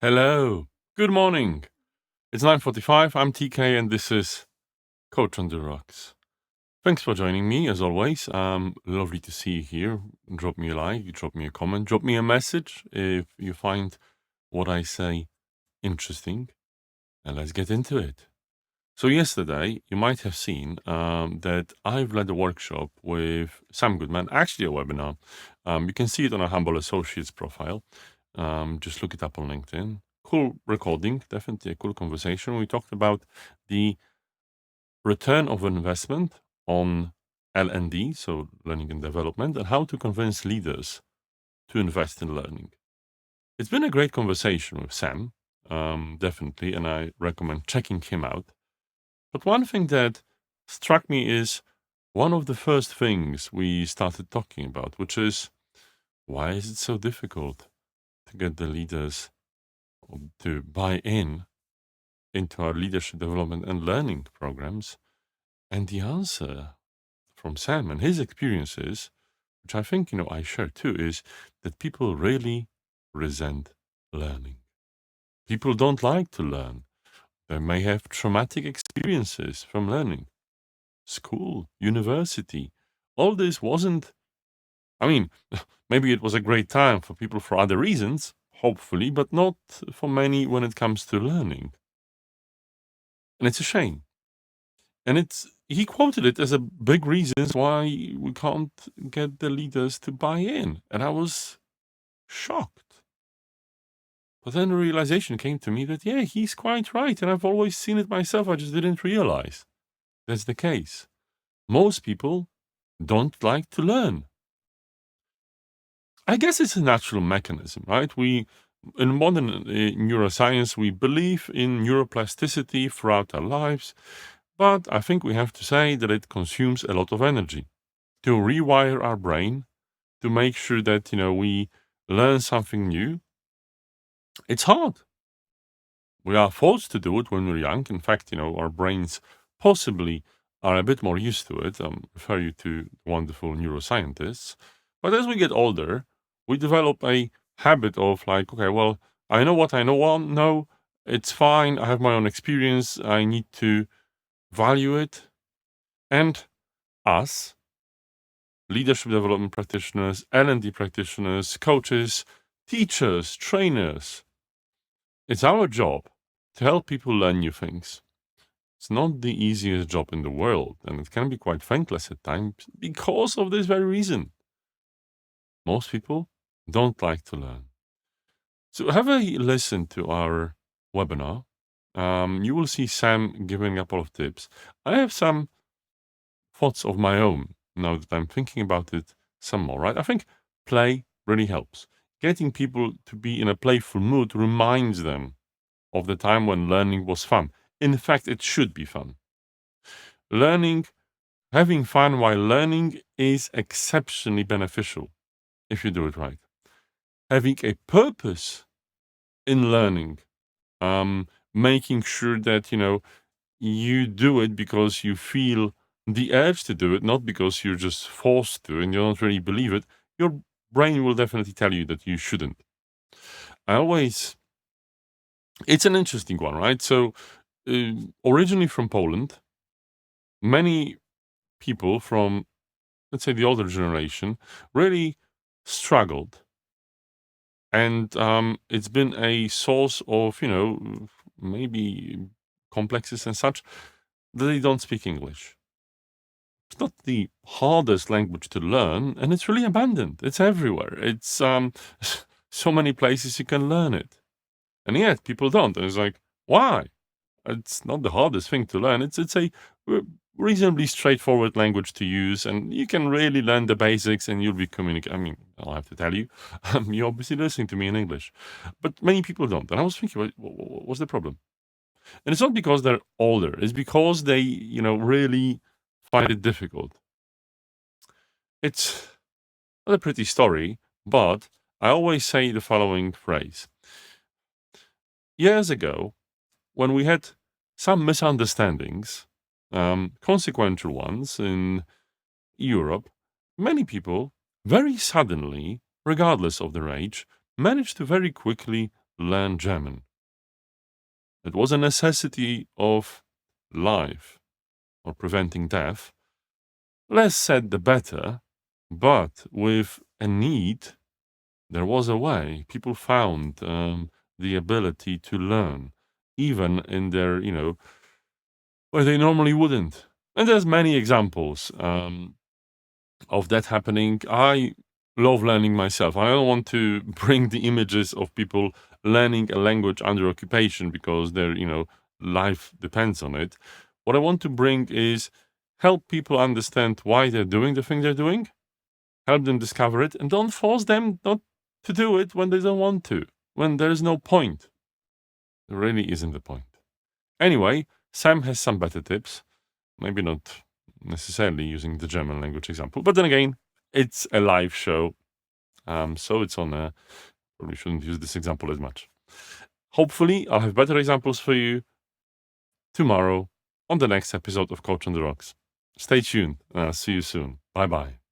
Hello. Good morning. It's 9:45. I'm TK and this is Coach on the Rocks. Thanks for joining me as always. Lovely to see you here. Drop me a like, drop me a comment, drop me a message if you find what I say interesting. And let's get into it. So yesterday, you might have seen that I've led a workshop with Sam Goodman, actually a webinar. You can see it on our Humble Associates profile. Just look it up on LinkedIn. Cool recording, definitely a cool conversation. We talked about the return of investment on L&D, so learning and development, and how to convince leaders to invest in learning. It's been a great conversation with Sam, definitely, and I recommend checking him out. But one thing that struck me is one of the first things we started talking about, which is why is it so difficult to get the leaders to buy into our leadership development and learning programs? And the answer from Sam and his experiences, which I think, I share too, is that people really resent learning. People don't like to learn. They may have traumatic experiences from learning. School, university, all this wasn't, I mean, maybe it was a great time for people for other reasons, hopefully, but not for many when it comes to learning. And it's a shame. And he quoted it as a big reason why we can't get the leaders to buy in. And I was shocked. But then the realization came to me that, yeah, he's quite right. And I've always seen it myself. I just didn't realize that's the case. Most people don't like to learn. I guess it's a natural mechanism, right? In modern neuroscience, we believe in neuroplasticity throughout our lives, but I think we have to say that it consumes a lot of energy to rewire our brain, to make sure that, we learn something new. It's hard. We are forced to do it when we're young. In fact, our brains possibly are a bit more used to it. Refer you to wonderful neuroscientists. But as we get older, we develop a habit of like, okay, well, I know what I know. It's fine. I have my own experience. I need to value it. And us, leadership development practitioners, L&D practitioners, coaches, teachers, trainers, it's our job to help people learn new things. It's not the easiest job in the world, and it can be quite thankless at times because of this very reason. Most people don't like to learn. So have a listen to our webinar. You will see Sam giving a couple of tips. I have some thoughts of my own now that I'm thinking about it some more, right? I think play really helps. Getting people to be in a playful mood reminds them of the time when learning was fun. In fact, it should be fun. Having fun while learning is exceptionally beneficial if you do it right. Having a purpose in learning, making sure that, you do it because you feel the urge to do it, not because you're just forced to and you don't really believe it, your brain will definitely tell you that you shouldn't. It's an interesting one, right? So, originally from Poland, many people from, let's say, the older generation really struggled. And it's been a source of, maybe complexes and such, that they don't speak English. It's not the hardest language to learn, and it's really abundant. It's everywhere. It's so many places you can learn it. And yet people don't. And it's like, why? It's not the hardest thing to learn. It's a reasonably straightforward language to use, and you can really learn the basics and you'll be communicating. I mean, I'll have to tell you, you're obviously listening to me in English. But many people don't. And I was thinking, what's the problem? And it's not because they're older. It's because they, really find it difficult. It's not a pretty story, but I always say the following phrase. Years ago, when we had some misunderstandings, consequential ones in Europe, many people very suddenly, regardless of their age, managed to very quickly learn German. It was a necessity of life or preventing death. Less said the better, but with a need, there was a way. People found the ability to learn, even in their, where they normally wouldn't. And there's many examples of that happening. I love learning myself. I don't want to bring the images of people learning a language under occupation because their, life depends on it. What I want to bring is help people understand why they're doing the thing they're doing, help them discover it, and don't force them not to do it when they don't want to, when there's no point. There really isn't a point. Anyway, Sam has some better tips. Maybe not necessarily using the German language example, but then again, it's a live show, so it's on a. Probably shouldn't use this example as much. Hopefully, I'll have better examples for you tomorrow on the next episode of Coach on the Rocks. Stay tuned, and I'll see you soon. Bye bye.